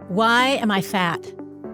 Why am I fat?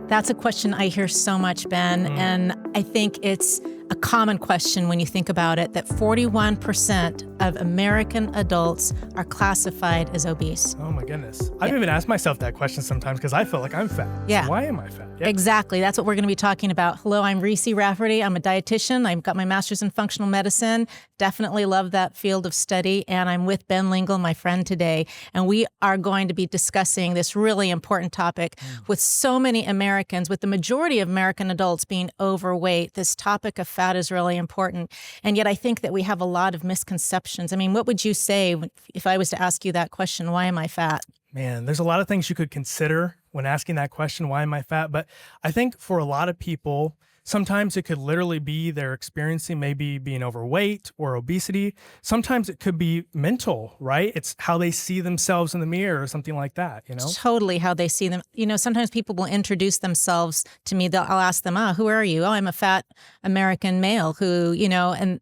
That's a question I hear so much, Ben, and I think it's a common question when you think about it, that 41% of American adults are classified as obese. Oh my goodness. I've even asked myself that question sometimes because I feel like I'm fat. Yeah. So why am I fat? Yeah. Exactly. That's what we're going to be talking about. Hello, I'm Risë Rafferty. I'm a dietitian. I've got my master's in functional medicine. Definitely love that field of study. And I'm with Ben Lingle, my friend today. And we are going to be discussing this really important topic with so many Americans, with the majority of American adults being overweight. This topic of fat is really important. And yet I think that we have a lot of misconceptions. I mean, what would you say if I was to ask you that question, why am I fat? Man, there's a lot of things you could consider when asking that question, why am I fat? But I think for a lot of people, sometimes it could literally be they're experiencing maybe being overweight or obesity. Sometimes it could be mental, right? It's how they see themselves in the mirror or something like that, you know? Totally how they see them. You know, sometimes people will introduce themselves to me. I'll ask them, who are you? Oh, I'm a fat American male who, and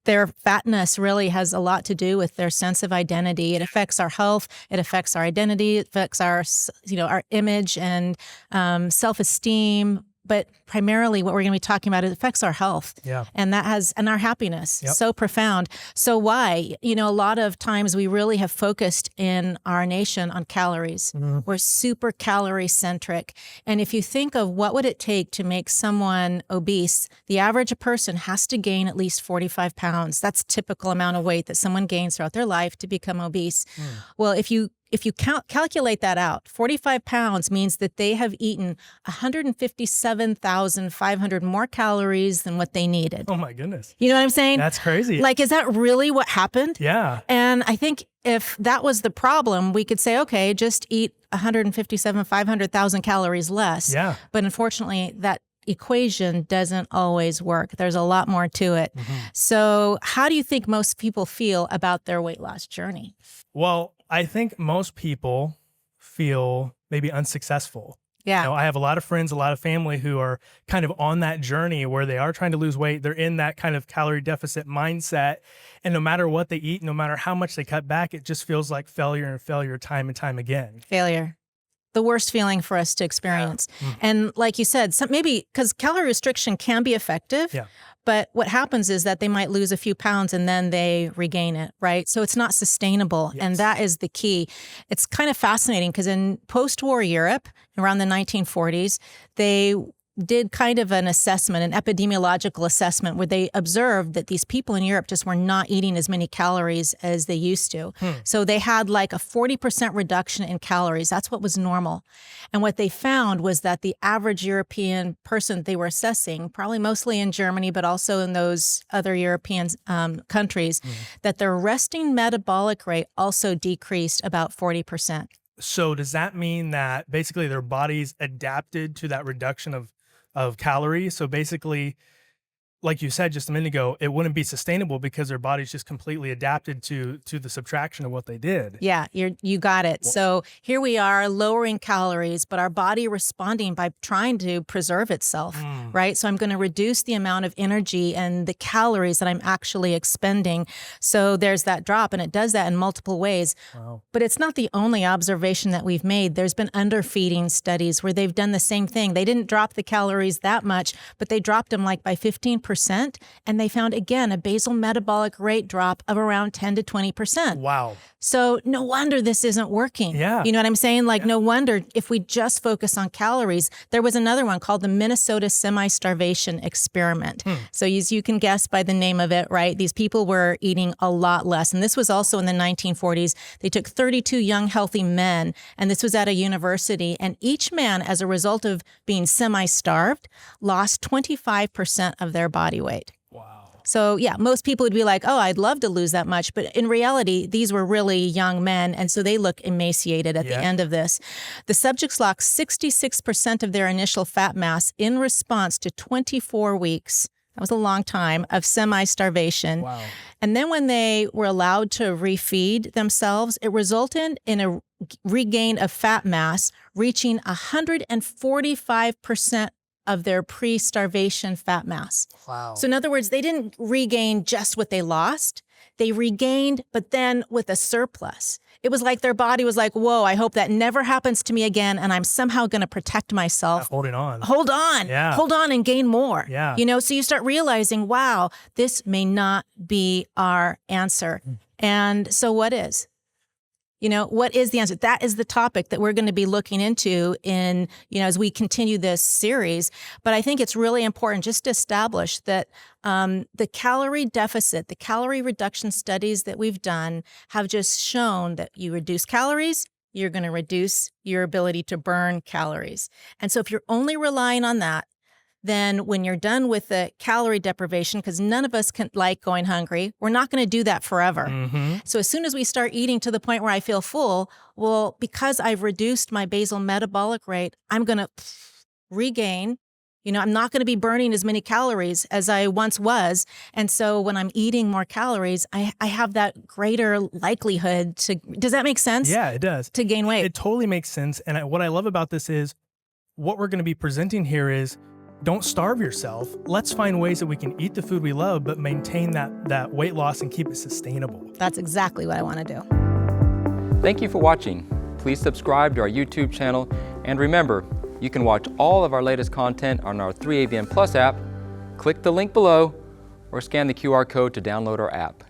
their fatness really has a lot to do with their sense of identity. It affects our health. It affects our identity. It affects our, our image and self-esteem. But primarily what we're going to be talking about, it affects our health. Yeah. And our happiness. Yep. So profound. So why? A lot of times we really have focused in our nation on calories. We're super calorie centric. And if you think of what would it take to make someone obese, the average person has to gain at least 45 pounds. That's a typical amount of weight that someone gains throughout their life to become obese. Well, if you calculate that out, 45 pounds means that they have eaten 157,500 more calories than what they needed. Oh my goodness. You know what I'm saying? That's crazy. Like, is that really what happened? Yeah. And I think if that was the problem, we could say, okay, just eat 500,000 calories less. Yeah. But unfortunately, that equation doesn't always work. There's a lot more to it. So how do you think most people feel about their weight loss journey? Well, I think most people feel maybe unsuccessful. Yeah. I have a lot of friends, a lot of family who are kind of on that journey where they are trying to lose weight. They're in that kind of calorie deficit mindset. And no matter what they eat, no matter how much they cut back, it just feels like failure and failure time and time again. Failure. The worst feeling for us to experience. Yeah. And like you said, maybe because calorie restriction can be effective, but what happens is that they might lose a few pounds and then they regain it, right? So it's not sustainable. Yes. And that is the key. It's kind of fascinating because in post-war Europe, around the 1940s, they did kind of an assessment, an epidemiological assessment, where they observed that these people in Europe just were not eating as many calories as they used to. So they had like a 40% reduction in calories. That's what was normal. And what they found was that the average European person they were assessing, probably mostly in Germany, but also in those other European countries, that their resting metabolic rate also decreased about 40%. So does that mean that basically their bodies adapted to that reduction of calories? So basically, like you said just a minute ago, it wouldn't be sustainable because their body's just completely adapted to the subtraction of what they did. Yeah, you got it. Well, so here we are lowering calories, but our body responding by trying to preserve itself, right? So I'm going to reduce the amount of energy and the calories that I'm actually expending. So there's that drop, and it does that in multiple ways. Wow. But it's not the only observation that we've made. There's been underfeeding studies where they've done the same thing. They didn't drop the calories that much, but they dropped them like by 15%. And they found, again, a basal metabolic rate drop of around 10 to 20%. Wow. So no wonder this isn't working. Yeah. You know what I'm saying? Like, no wonder if we just focus on calories. There was another one called the Minnesota Semi-Starvation Experiment. So as you can guess by the name of it, right? These people were eating a lot less. And this was also in the 1940s. They took 32 young, healthy men, and this was at a university. And each man, as a result of being semi-starved, lost 25% of their body weight. Wow. So yeah, most people would be like, oh, I'd love to lose that much. But in reality, these were really young men. And so they look emaciated at the end of this. The subjects lost 66% of their initial fat mass in response to 24 weeks. That was a long time of semi-starvation. Wow. And then when they were allowed to refeed themselves, it resulted in a regain of fat mass reaching 145% of their pre-starvation fat mass. Wow. So in other words, they didn't regain just what they lost. They regained, but then with a surplus. It was like their body was like, whoa, I hope that never happens to me again, and I'm somehow going to protect myself. Holding on. Hold on. Yeah. Hold on and gain more. Yeah. You know, so you start realizing, wow, this may not be our answer. And so what is? You know, what is the answer? That is the topic that we're going to be looking into in, you know, as we continue this series. But I think it's really important just to establish that the calorie deficit, the calorie reduction studies that we've done have just shown that you reduce calories, you're going to reduce your ability to burn calories. And so if you're only relying on that, then when you're done with the calorie deprivation, because none of us can like going hungry, we're not going to do that forever. Mm-hmm. So as soon as we start eating to the point where I feel full, well, because I've reduced my basal metabolic rate, I'm going to regain. You know, I'm not going to be burning as many calories as I once was. And so when I'm eating more calories, I have that greater likelihood to, does that make sense? Yeah, it does. To gain weight. It totally makes sense. And what I love about this is what we're going to be presenting here is don't starve yourself. Let's find ways that we can eat the food we love, but maintain that weight loss and keep it sustainable. That's exactly what I want to do. Thank you for watching. Please subscribe to our YouTube channel. And remember, you can watch all of our latest content on our 3ABN Plus app. Click the link below or scan the QR code to download our app.